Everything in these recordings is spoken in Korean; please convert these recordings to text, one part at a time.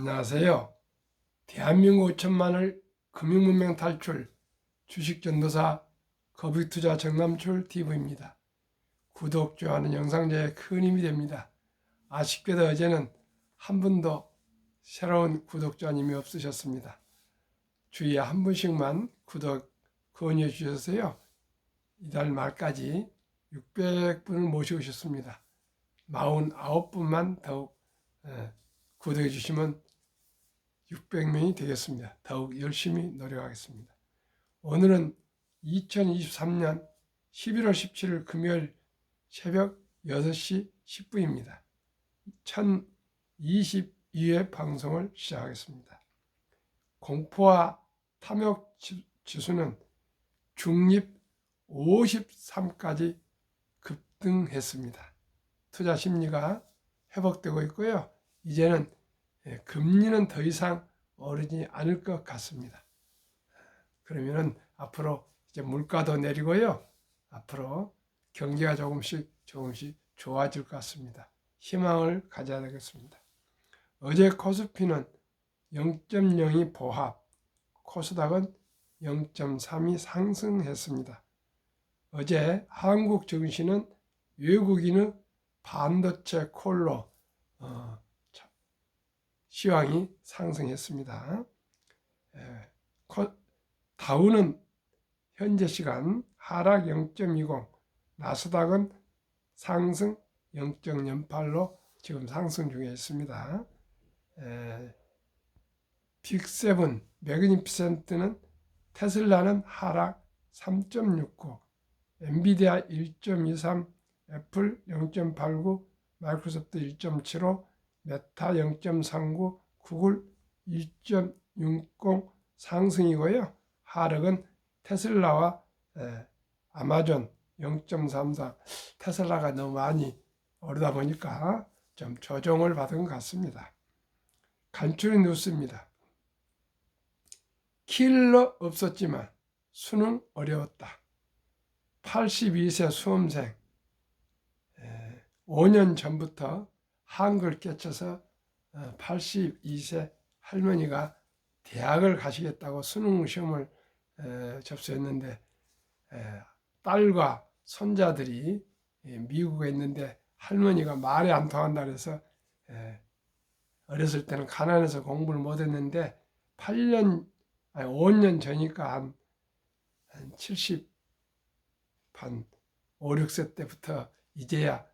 안녕하세요. 대한민국 5천만을 금융문명 탈출 주식전도사 거북투자 정남출 TV입니다. 구독, 좋아요는 영상제에 큰 힘이 됩니다. 아쉽게도 어제는 한 분도 새로운 구독자님이 없으셨습니다. 주위에 한 분씩만 구독 권유해 주셔서요. 이달 말까지 600분을 모셔오셨습니다. 49분만 더욱 구독해 주시면 600명이 되겠습니다. 더욱 열심히 노력하겠습니다. 오늘은 2023년 11월 17일 금요일 새벽 6시 10분입니다. 1022회 방송을 시작하겠습니다. 공포와 탐욕 지수는 중립 53까지 급등했습니다. 투자 심리가 회복되고 있고요. 이제는 금리는 더 이상 오르지 않을 것 같습니다. 그러면은 앞으로 이제 물가도 내리고요. 앞으로 경제가 조금씩 좋아질 것 같습니다. 희망을 가져야 되겠습니다. 어제 코스피는 0.02 보합, 코스닥은 0.32 상승했습니다. 어제 한국 증시는 외국인의 반도체 콜로 시황이 상승했습니다. 다우는 현재 시간 하락 0.20, 나스닥은 상승 0.08로 지금 상승 중에 있습니다. 빅7 매그니피센트는 테슬라는 하락 3.69, 엔비디아 1.23, 애플 0.89, 마이크로소프트 1.75, 메타 0.39, 구글 1.60 상승이고요. 하락은 테슬라와 아마존 0.34. 테슬라가 너무 많이 오르다 보니까 좀 조정을 받은 것 같습니다. 간추린 뉴스입니다. 킬러 없었지만 수능 어려웠다. 82세 수험생 5년 전부터 한글 깨쳐서 82세 할머니가 대학을 가시겠다고 수능 시험을 접수했는데 딸과 손자들이 미국에 있는데 할머니가 말이 안 통한다 그래서 어렸을 때는 가난해서 공부를 못했는데 5년 전이니까 한 70, 한 5, 6세 때부터 이제야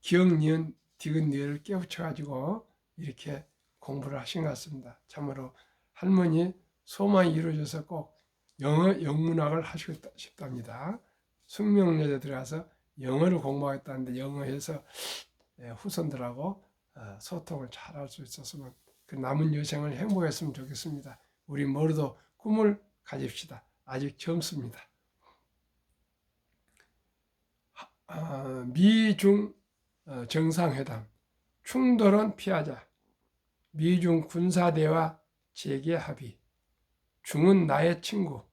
기억, 니은, 디귿, 니을 깨우쳐가지고 이렇게 공부를 하신 것 같습니다. 참으로 할머니 소망이 이루어져서 꼭 영문학을 하시고 싶답니다. 숙명여대 들어가서 영어를 공부하겠다는데 영어에서 후손들하고 소통을 잘 할 수 있었으면 그 남은 여생을 행복했으면 좋겠습니다. 우리 모두도 꿈을 가집시다. 아직 젊습니다. 미중 정상회담, 충돌은 피하자. 미중 군사대화 재개 합의. 중은 나의 친구.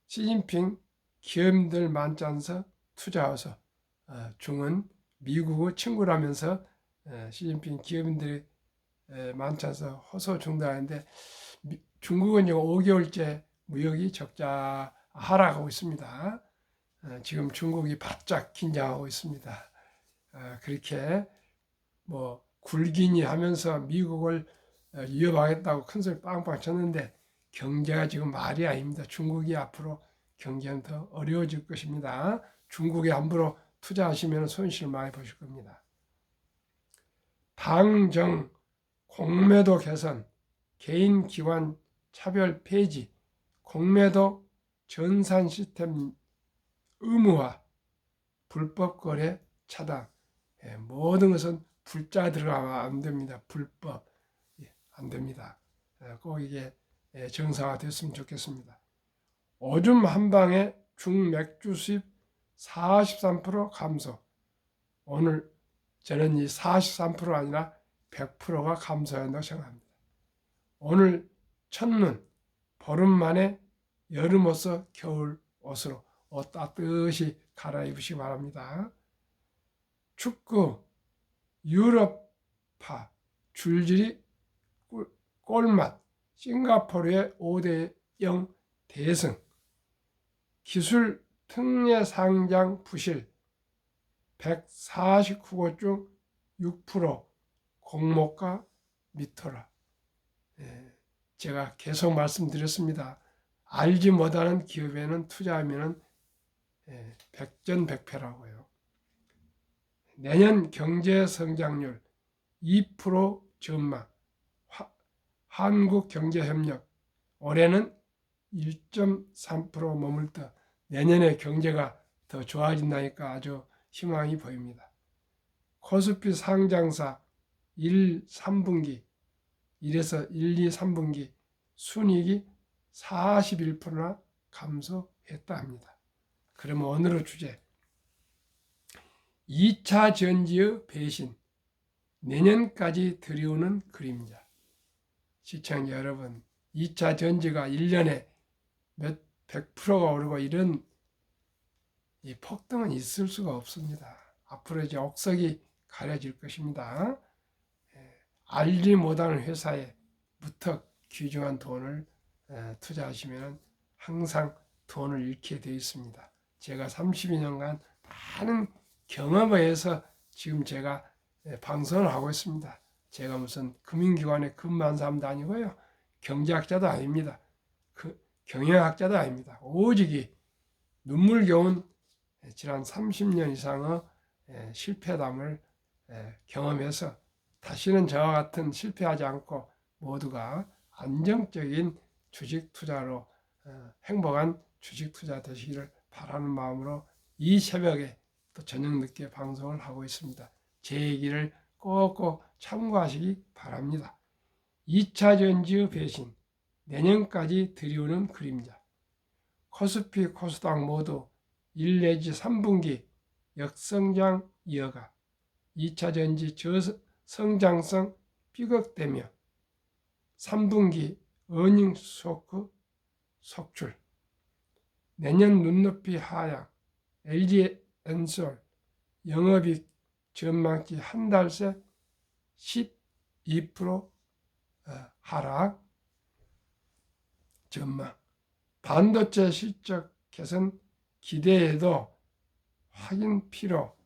시진핑 기업인들 만찬서 투자해서 중은 미국의 친구라면서 시진핑 기업인들이 만찬서 호소 중단하는데 중국은 5개월째 무역이 적자 하락하고 있습니다. 지금 중국이 바짝 긴장하고 있습니다. 그렇게 뭐 굴기니 하면서 미국을 위협하겠다고 큰소리 빵빵 쳤는데 경제가 지금 말이 아닙니다. 중국이 앞으로 경제는 더 어려워질 것입니다. 중국에 함부로 투자하시면 손실 많이 보실 겁니다. 당정 공매도 개선, 개인 기관 차별 폐지, 공매도 전산 시스템 의무화, 불법 거래 차단, 모든 것은 불자 들어가면 안 됩니다. 불법 안 됩니다. 꼭 이게 정상화됐으면 좋겠습니다. 오줌 한 방에 중맥주 수입 43% 감소. 오늘 저는 이 43% 아니라 100%가 감소한다고 생각합니다. 오늘 첫눈, 보름 만에 여름 옷서 겨울 옷으로 옷 따뜻이 갈아입으시기 바랍니다. 축구 유럽파, 줄줄이 꼴맛, 싱가포르의 5대0 대승, 기술 특례 상장 부실, 149곳 중 6% 공모가 미토라. 제가 계속 말씀드렸습니다. 알지 못하는 기업에는 투자하면 백전백패라고요. 내년 경제 성장률 2% 전망, 한국경제협력 올해는 1.3% 머물다 내년에 경제가 더 좋아진다니까 아주 희망이 보입니다. 코스피 상장사 1, 3분기 1에서 1, 2, 3분기 순이익이 41%나 감소했다 합니다. 그러면 오늘의 주제 2차 전지의 배신, 내년까지 들여오는 그림자. 시청자 여러분, 2차 전지가 1년에 몇 100%가 오르고 이런 이 폭등은 있을 수가 없습니다. 앞으로 이제 억석이 가려질 것입니다. 알지 못하는 회사에 무턱 귀중한 돈을 투자하시면 항상 돈을 잃게 되어 있습니다. 제가 32년간 많은 경험에 의해서 지금 제가 방송을 하고 있습니다. 제가 무슨 금융기관에 근무한 사람도 아니고요. 경제학자도 아닙니다. 경영학자도 아닙니다. 오직 눈물겨운 지난 30년 이상의 실패담을 경험해서 다시는 저와 같은 실패하지 않고 모두가 안정적인 주식 투자로 행복한 주식 투자 되시기를 바라는 마음으로 이 새벽에 또 저녁 늦게 방송을 하고 있습니다. 제 얘기를 꼭꼭 참고하시기 바랍니다. 2차 전지의 배신, 내년까지 들여오는 그림자. 코스피, 코스닥 모두 1 내지 3분기 역성장 이어가 2차 전지 저성장성 삐걱대며 3분기 어닝 쇼크 속출, 내년 눈높이 하향, LG엔솔 영업이익 전망치 한 달 새 12% 하락 전망, 반도체 실적 개선 기대에도 확인 필요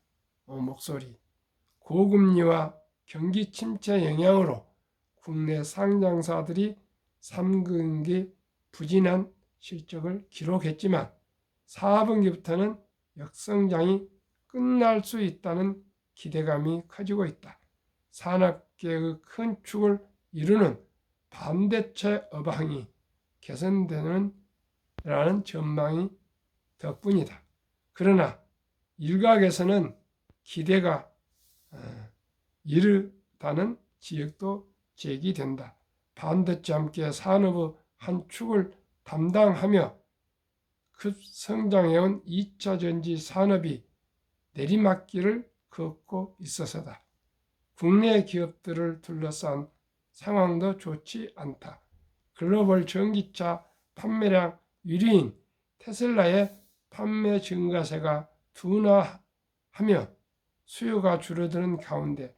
목소리, 고금리와 경기 침체 영향으로 국내 상장사들이 3분기 부진한 실적을 기록했지만 4분기부터는 역성장이 끝날 수 있다는 기대감이 커지고 있다. 산업계의 큰 축을 이루는 반도체 업황이 개선되는 라는 전망이 덕분이다. 그러나 일각에서는 기대가 이르다는 지적도 제기된다. 반도체 함께 산업의 한 축을 담당하며 급성장해온 2차 전지 산업이 내리막길을 걷고 있어서다. 국내 기업들을 둘러싼 상황도 좋지 않다. 글로벌 전기차 판매량 1위인 테슬라의 판매 증가세가 둔화하며 수요가 줄어드는 가운데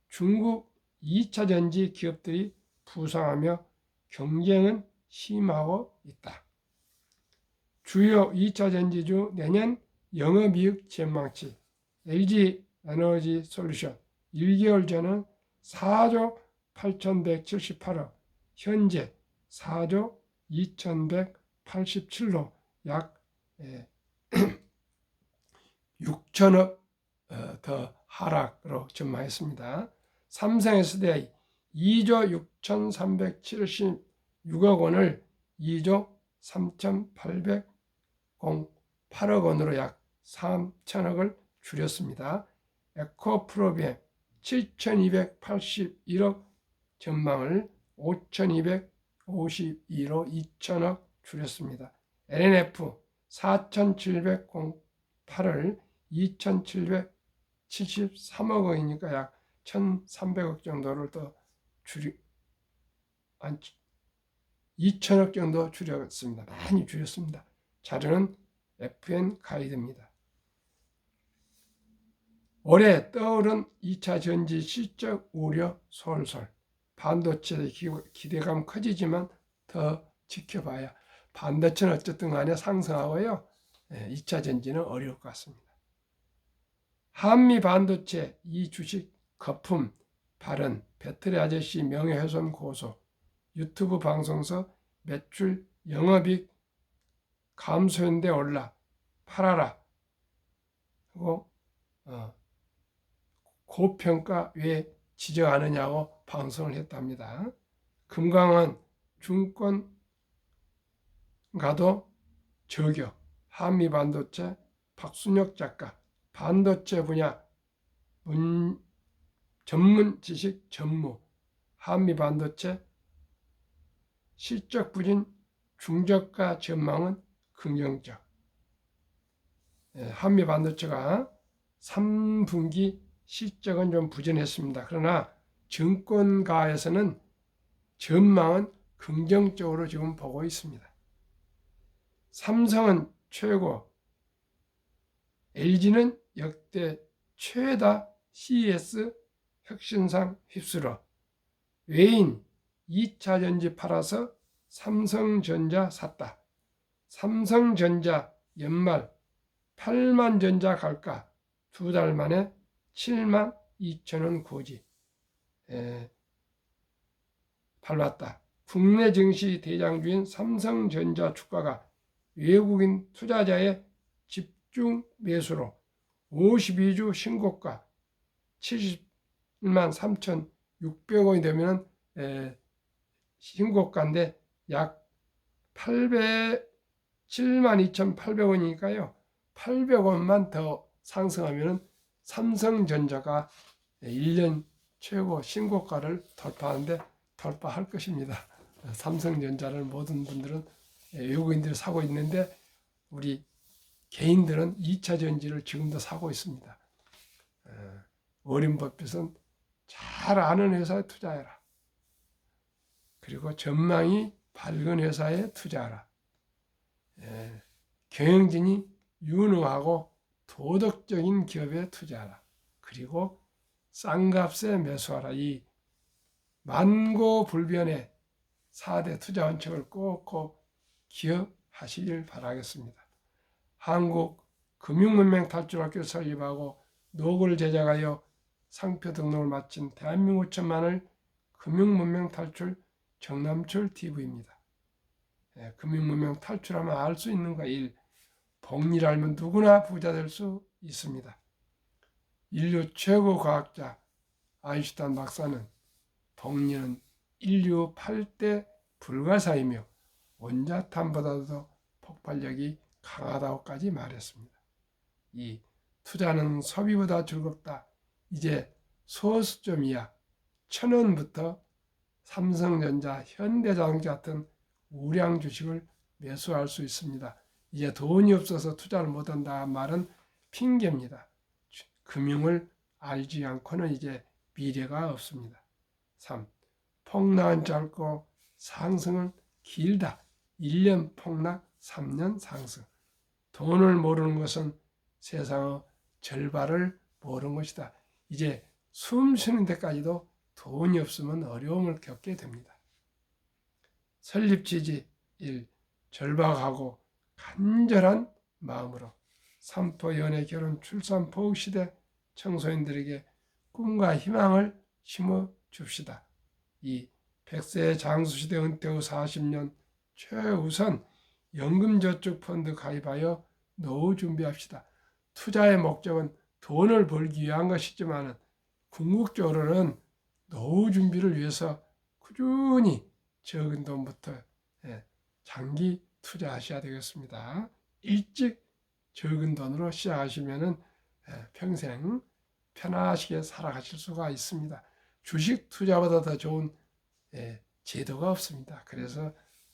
중국 2차 전지 기업들이 부상하며 경쟁은 심하고 있다. 주요 2차 전지주 내년 영업이익 전망치 LG 에너지 솔루션 1개월 전은 4조 8,178억, 현재 4조 2,187로 약 6천억 더 하락으로 전망했습니다. 삼성 SDI 2조 6,376억 원을 2조 3,808억 원으로 약 3천억을 줄였습니다. 에코프로비엠 7,281억 전망을 5,252로 2천억 줄였습니다. LNF 4,708을 2,773억 원이니까 약 1,300억 정도를 더 2천억 정도 줄였습니다. 많이 줄였습니다. 자료는 FN 가이드입니다. 올해 떠오른 2차 전지 실적 우려 솔솔. 반도체의 기대감 커지지만 더 지켜봐야. 반도체는 어쨌든 간에 상승하고요. 2차 전지는 어려울 것 같습니다. 한미 반도체 이 주식 거품 발언, 배터리 아저씨 명예훼손 고소, 유튜브 방송서 매출 영업이익 감소했는데 올라 팔아라 하고 고평가 왜 지적하느냐고 방송을 했답니다. 금강원 중권가도 저격, 한미 반도체 박순혁 작가, 반도체 분야 전문 지식 전무, 한미 반도체 실적 부진 중저가 전망은 긍정적. 한미 반도체가 3분기 실적은 좀 부진했습니다. 그러나 증권가에서는 전망은 긍정적으로 지금 보고 있습니다. 삼성은 최고, LG는 역대 최다 CES 혁신상 휩쓸어 외인 2차 전지 팔아서 삼성전자 샀다. 삼성전자 연말 8만 전자 갈가 2달 만에 7만 2천원 고지 밟았다. 국내 증시 대장주인 삼성전자 주가가 외국인 투자자의 집중 매수로 52주 신고가 71만 3,600원이 되면 신고가인데 약 72,800원이니까요. 800원만 더 상승하면 삼성전자가 1년 최고 신고가를 돌파하는데 돌파할 것입니다. 삼성전자를 모든 분들은 외국인들이 사고 있는데 우리 개인들은 2차 전지를 지금도 사고 있습니다. 워렌 버핏은 잘 아는 회사에 투자해라. 그리고 전망이 밝은 회사에 투자하라. 경영진이 유능하고 도덕적인 기업에 투자하라. 그리고 싼 값에 매수하라. 이 만고불변의 4대 투자 원칙을 꼭 기억하시길 바라겠습니다. 한국금융문맹탈출학교 설립하고 노고를 제작하여 상표 등록을 마친 대한민국 천만을 금융문맹탈출 정남철 TV입니다. 금융문명 탈출하면 알 수 있는 거 1. 복리를 알면 누구나 부자 될 수 있습니다. 인류 최고 과학자 아인슈타인 박사는 복리는 인류 8대 불가사이며 원자탄보다도 폭발력이 강하다고까지 말했습니다. 2. 투자는 소비보다 즐겁다. 이제 소수점이야. 1,000원부터 삼성전자, 현대자동차 같은 우량 주식을 매수할 수 있습니다. 이제 돈이 없어서 투자를 못한다 말은 핑계입니다. 금융을 알지 않고는 이제 미래가 없습니다. 3. 폭락은 짧고 상승은 길다. 1년 폭락, 3년 상승. 돈을 모르는 것은 세상의 절반을 모르는 것이다. 이제 숨 쉬는 데까지도 돈이 없으면 어려움을 겪게 됩니다. 설립 취지 1. 절박하고 간절한 마음으로 삼포 연애 결혼 출산 포국 시대 청소년들에게 꿈과 희망을 심어 줍시다. 2. 100세 장수시대 은퇴 후 40년 최우선 연금저축펀드 가입하여 노후 준비합시다. 투자의 목적은 돈을 벌기 위한 것이지만 궁극적으로는 노후 준비를 위해서 꾸준히 적은 돈부터 장기 투자하셔야 되겠습니다. 일찍 적은 돈으로 시작하시면 평생 편하시게 살아가실 수가 있습니다. 주식 투자보다 더 좋은 제도가 없습니다. 그래서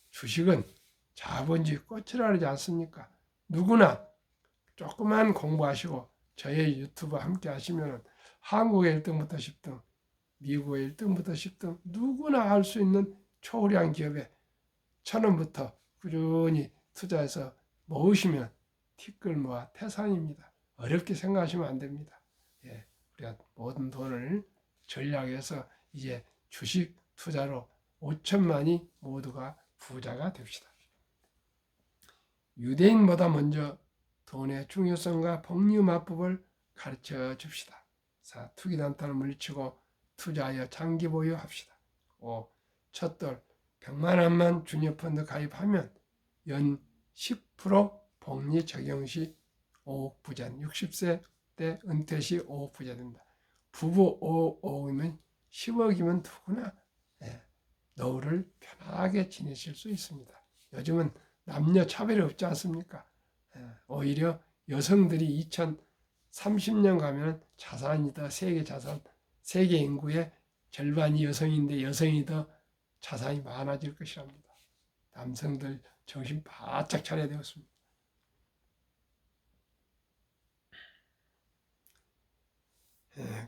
주식은 자본주의 꽃이라 그러지 않습니까? 누구나 조그만 공부하시고 저의 유튜브 함께 하시면 한국의 1등부터 10등, 미국의 1등부터 10등 누구나 할 수 있는 초우량 기업에 1,000원부터 꾸준히 투자해서 모으시면 티끌모아 태산입니다. 어렵게 생각하시면 안 됩니다. 우리가 모든 돈을 전략해서 이제 주식 투자로 5천만이 모두가 부자가 됩시다. 유대인보다 먼저 돈의 중요성과 복리마법을 가르쳐 줍시다. 4. 투기단타를 물리치고 투자하여 장기 보유합시다. 5. 첫돌 100만 원만 주니어펀드 가입하면 연 10% 복리 적용 시 5억 부자, 60세 때 은퇴 시 5억 부자 된다. 부부 5억이면 10억이면 누구나 노후를 편하게 지내실 수 있습니다. 요즘은 남녀 차별이 없지 않습니까? 오히려 여성들이 2030년 가면 자산이 더 세계 인구의 절반이 여성인데 여성이 더 자산이 많아질 것이랍니다. 남성들 정신 바짝 차려야 되었습니다.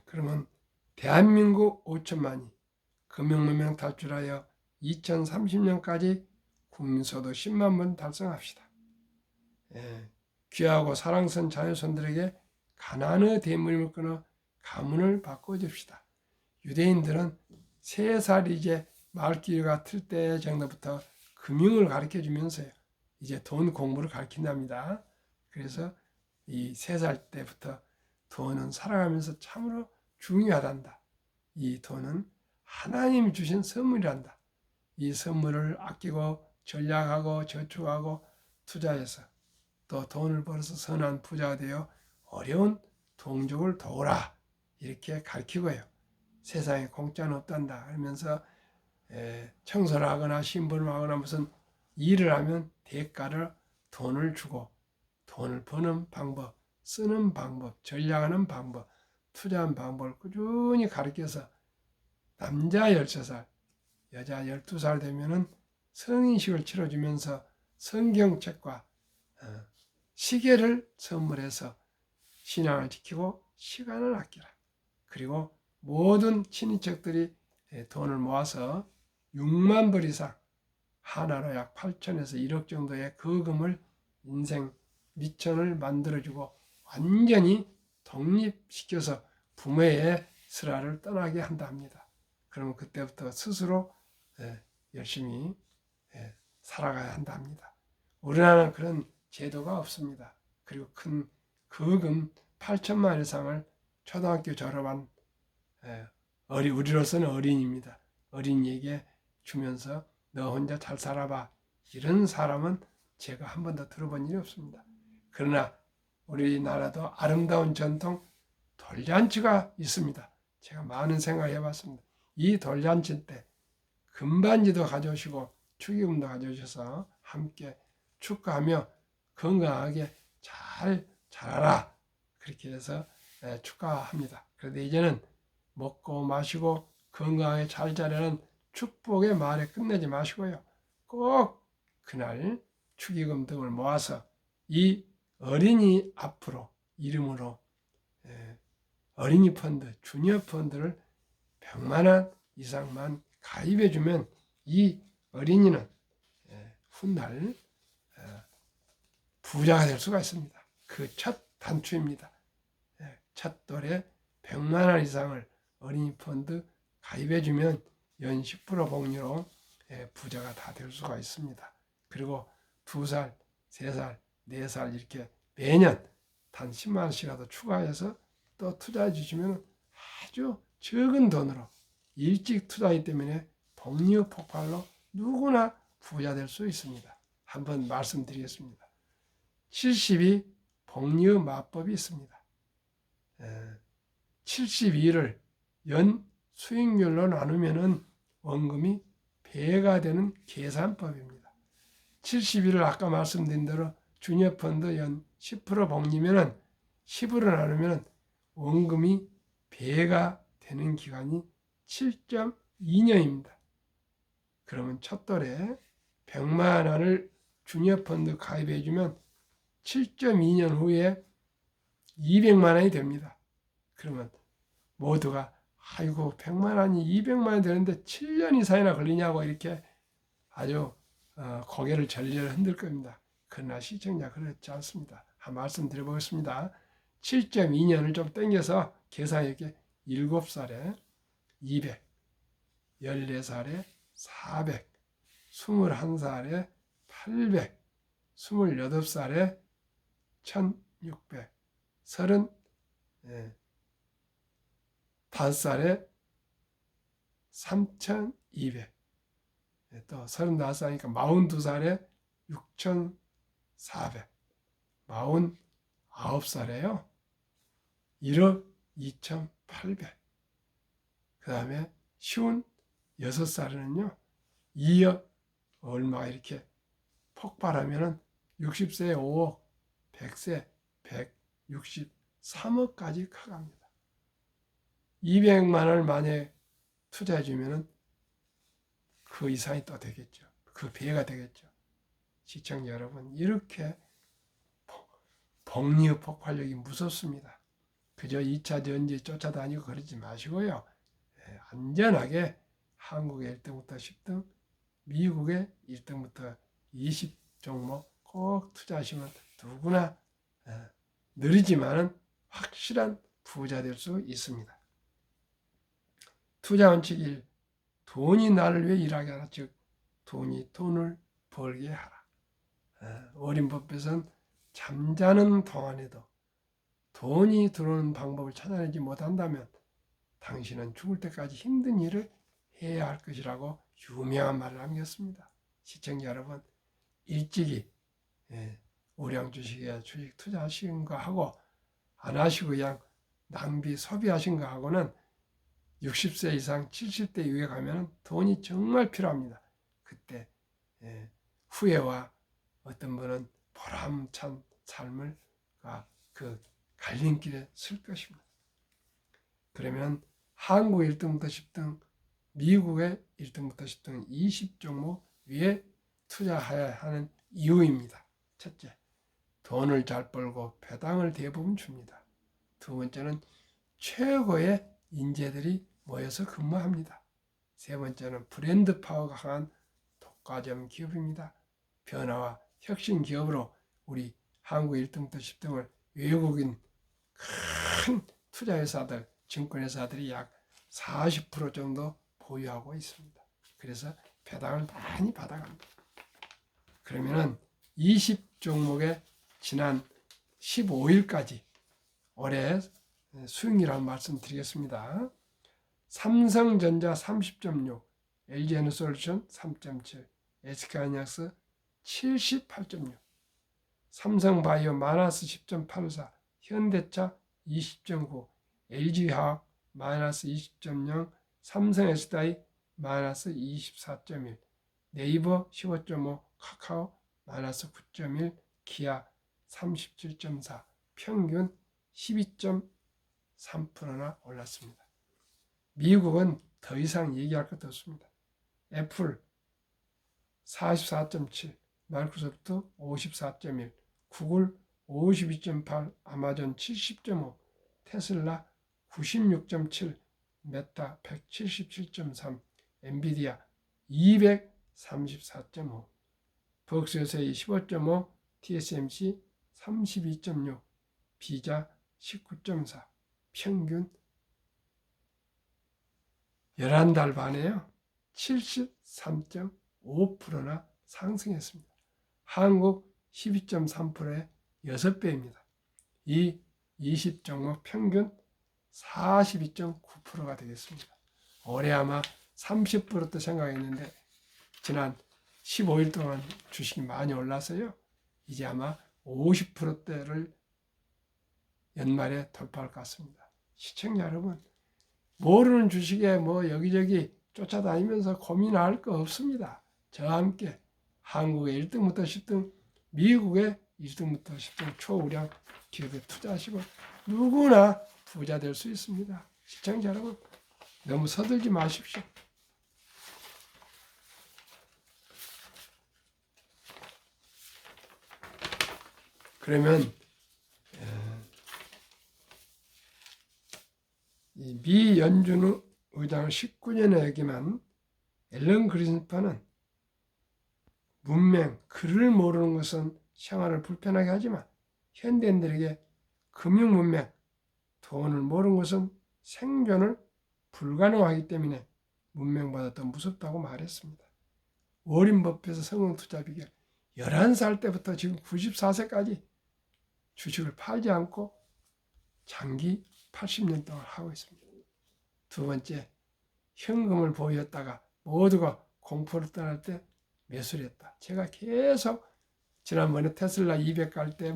그러면 대한민국 5천만이 금융문명 탈출하여 2030년까지 국민소득 10만 번 달성합시다. 귀하고 사랑스러운 자녀손들에게 가난의 대물림을 끊어 가문을 바꿔줍시다. 유대인들은 3살 이제 말기가 틀 때 정도부터 금융을 가르쳐주면서요. 이제 돈 공부를 가르친답니다. 그래서 이 3살 때부터 돈은 살아가면서 참으로 중요하단다. 이 돈은 하나님이 주신 선물이란다. 이 선물을 아끼고 전략하고 저축하고 투자해서 또 돈을 벌어서 선한 부자가 되어 어려운 동족을 도우라 이렇게 가르치고요. 세상에 공짜는 없단다 하면서 청소를 하거나 신분을 하거나 무슨 일을 하면 대가를 돈을 주고 돈을 버는 방법, 쓰는 방법, 전략하는 방법, 투자하는 방법을 꾸준히 가르쳐서 남자 13살, 여자 12살 되면은 성인식을 치러주면서 성경책과 시계를 선물해서 신앙을 지키고 시간을 아끼라. 그리고 모든 친인척들이 돈을 모아서 6만 불 이상, 하나로 약 8천에서 1억 정도의 거금을 인생 미천을 만들어주고 완전히 독립시켜서 부모의 슬하를 떠나게 한다 합니다. 그러면 그때부터 스스로 열심히 살아가야 한다 합니다. 우리나라는 그런 제도가 없습니다. 그리고 큰 거금 8천만 이상을 초등학교 졸업한 우리로서는 어린이입니다. 어린이에게 주면서 너 혼자 잘 살아봐. 이런 사람은 제가 한 번도 들어본 일이 없습니다. 그러나 우리나라도 아름다운 전통 돌잔치가 있습니다. 제가 많은 생각을 해봤습니다. 이 돌잔치 때 금반지도 가져오시고 축의금도 가져오셔서 함께 축하하며 건강하게 잘 자라라 그렇게 해서 축하합니다. 그런데 이제는 먹고 마시고 건강하게 잘 자라는 축복의 말에 끝내지 마시고요. 꼭 그날 축의금 등을 모아서 이 어린이 앞으로 이름으로 어린이 펀드, 주니어 펀드를 100만 원 이상만 가입해주면 이 어린이는 훗날 부자가 될 수가 있습니다. 그 첫 단추입니다. 첫 돌에 100만 원 이상을 어린이 펀드 가입해주면 연 10% 복리로 부자가 다 될 수가 있습니다. 그리고 2살, 3살, 4살 이렇게 매년 단 10만 원씩이라도 추가해서 또 투자해 주시면 아주 적은 돈으로 일찍 투자하기 때문에 복리 폭발로 누구나 부자 될 수 있습니다. 한번 말씀드리겠습니다. 72 복리 마법이 있습니다. 72를 연 수익률로 나누면 원금이 배가 되는 계산법입니다. 72를 아까 말씀드린 대로 주니어 펀드 연 10% 복리면 10으로 나누면 원금이 배가 되는 기간이 7.2년입니다. 그러면 첫 돌에 100만 원을 주니어 펀드 가입해주면 7.2년 후에 200만 원이 됩니다. 그러면 모두가 아이고 100만 원이 200만 원이 되는데 7년 이상이나 걸리냐고 이렇게 아주 고개를 절절 흔들 겁니다. 그러나 시청자 그렇지 않습니다. 한 말씀 드려보겠습니다. 7.2년을 좀 땡겨서 계산하게 7살에 200, 14살에 400, 21살에 800, 28살에 1600, 35살에 3200, 또 35살이니까 42살에 6400, 49살에요 1억 2800, 그 다음에 쉬운 6살에는요 2억 얼마 이렇게 폭발하면은 60세에 5억, 100세 163억까지 커갑니다. 200만 원을 만약에 투자해 주면은 그 이상이 또 되겠죠. 그 배가 되겠죠. 시청자 여러분, 이렇게 복리의 폭발력이 무섭습니다. 그저 2차 전지 쫓아다니고 그러지 마시고요. 안전하게 한국의 1등부터 10등, 미국의 1등부터 20 종목 꼭 투자하시면 누구나 느리지만은 확실한 부자 될 수 있습니다. 투자 원칙 1. 돈이 나를 위해 일하게 하라. 즉 돈이 돈을 벌게 하라. 워린 버핏은 잠자는 동안에도 돈이 들어오는 방법을 찾아내지 못한다면 당신은 죽을 때까지 힘든 일을 해야 할 것이라고 유명한 말을 남겼습니다. 시청자 여러분, 일찍이 우량 주식에 주식 투자하신 거 하고 안 하시고 그냥 낭비 소비하신 거 하고는 60세 이상 70대 이후에 가면 돈이 정말 필요합니다. 그때 후회와 어떤 분은 보람찬 삶을 그 갈림길에 쓸 것입니다. 그러면 한국 1등부터 10등, 미국의 1등부터 10등 20종목 위에 투자해야 하는 이유입니다. 첫째, 돈을 잘 벌고 배당을 대부분 줍니다. 두 번째는 최고의 인재들이 모여서 근무합니다. 세 번째는 브랜드 파워가 강한 독과점 기업입니다. 변화와 혁신 기업으로 우리 한국 1등부터 10등을 외국인 큰 투자회사들, 증권회사들이 약 40% 정도 보유하고 있습니다. 그래서 배당을 많이 받아갑니다. 그러면은 20종목에 지난 15일까지 올해 수익이라는 말씀 드리겠습니다. 삼성전자 30.6, LG에너솔루션 3.7, SK하이닉스 78.6, 삼성바이오 마이너스 10.84, 현대차 20.9, LG화학 마이너스 20.0, 삼성SDI 마이너스 24.1, 네이버 15.5, 카카오 마이너스 9.1, 기아 37.4, 평균 12.3%나 올랐습니다. 미국은 더 이상 얘기할 것도 없습니다. 애플 44.7, 마이크로소프트 54.1, 구글 52.8, 아마존 70.5, 테슬라 96.7, 메타 177.3, 엔비디아 234.5, 벅스요새 15.5, TSMC 32.6, 비자 19.4, 평균 11달 반에요 73.5%나 상승했습니다. 한국 12.3%의 6배입니다. 이 20종목 평균 42.9%가 되겠습니다. 올해 아마 30%도 생각했는데 지난 15일 동안 주식이 많이 올라서요. 이제 아마 50%대를 연말에 돌파할 것 같습니다. 시청자 여러분, 모르는 주식에 뭐 여기저기 쫓아다니면서 고민할 거 없습니다. 저와 함께 한국의 1등부터 10등, 미국의 1등부터 10등 초우량 기업에 투자하시고 누구나 부자 될 수 있습니다. 시청자 여러분, 너무 서둘지 마십시오. 그러면 이 미 연준 의장 19년에게만 앨런 그린스판은 문맹, 글을 모르는 것은 생활을 불편하게 하지만 현대인들에게 금융 문맹, 돈을 모르는 것은 생존을 불가능하기 때문에 문명보다 더 무섭다고 말했습니다. 워린 버핏의 성공 투자 비결 11살 때부터 지금 94세까지 주식을 팔지 않고 장기 80년 동안 하고 있습니다. 두 번째, 현금을 보유했다가 모두가 공포를 떠날 때 매수를 했다. 제가 계속 지난번에 테슬라 200 갈 때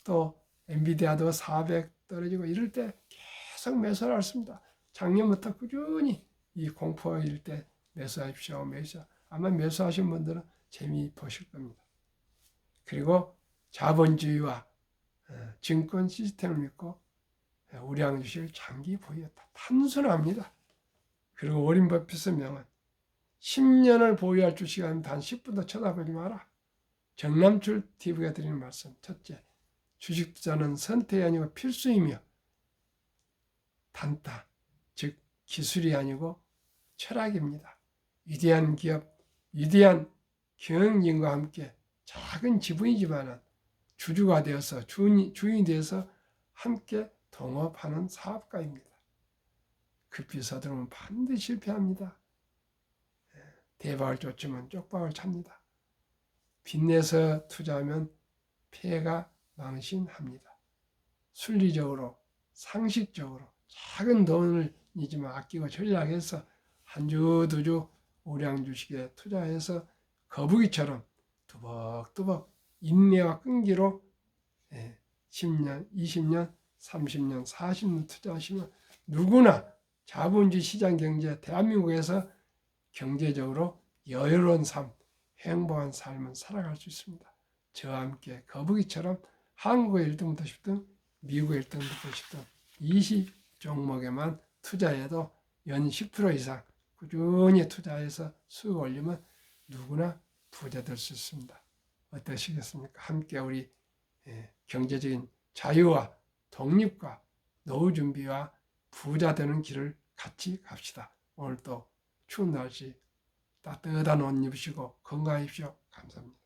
또 엔비디아도 400 떨어지고 이럴 때 계속 매수를 했습니다. 작년부터 꾸준히 이 공포일 때 매수하십시오. 아마 매수하신 분들은 재미 보실 겁니다. 그리고 자본주의와 증권 시스템을 믿고 우량 주식을 장기 보유했다. 단순합니다. 그리고 워린 버핏의 명언 10년을 보유할 주식은 단 10분도 쳐다보지 마라. 정남출 TV가 드리는 말씀. 첫째, 주식 투자는 선택이 아니고 필수이며 단타, 즉 기술이 아니고 철학입니다. 위대한 기업, 위대한 경영진과 함께 작은 지분이지만 주주가 되어서 주인이 되어서 함께 동업하는 사업가입니다. 급히 서두르면 반드시 실패합니다. 대박을 쫓으면 쪽박을 찹니다. 빚내서 투자하면 폐가 망신합니다. 순리적으로 상식적으로 작은 돈이지만 아끼고 전략해서 한 주 두 주 우량 주식에 투자해서 거북이처럼 두벅두벅 인내와 끈기로 10년, 20년, 30년, 40년 투자하시면 누구나 자본주의 시장 경제 대한민국에서 경제적으로 여유로운 삶, 행복한 삶을 살아갈 수 있습니다. 저와 함께 거북이처럼 한국의 1등부터 10등, 미국의 1등부터 10등 20 종목에만 투자해도 연 10% 이상 꾸준히 투자해서 수익 올리면 누구나 부자 될 수 있습니다. 어떠시겠습니까? 함께 우리 경제적인 자유와 독립과 노후 준비와 부자 되는 길을 같이 갑시다. 오늘 또 추운 날씨 따뜻한 옷 입으시고 건강하십시오. 감사합니다.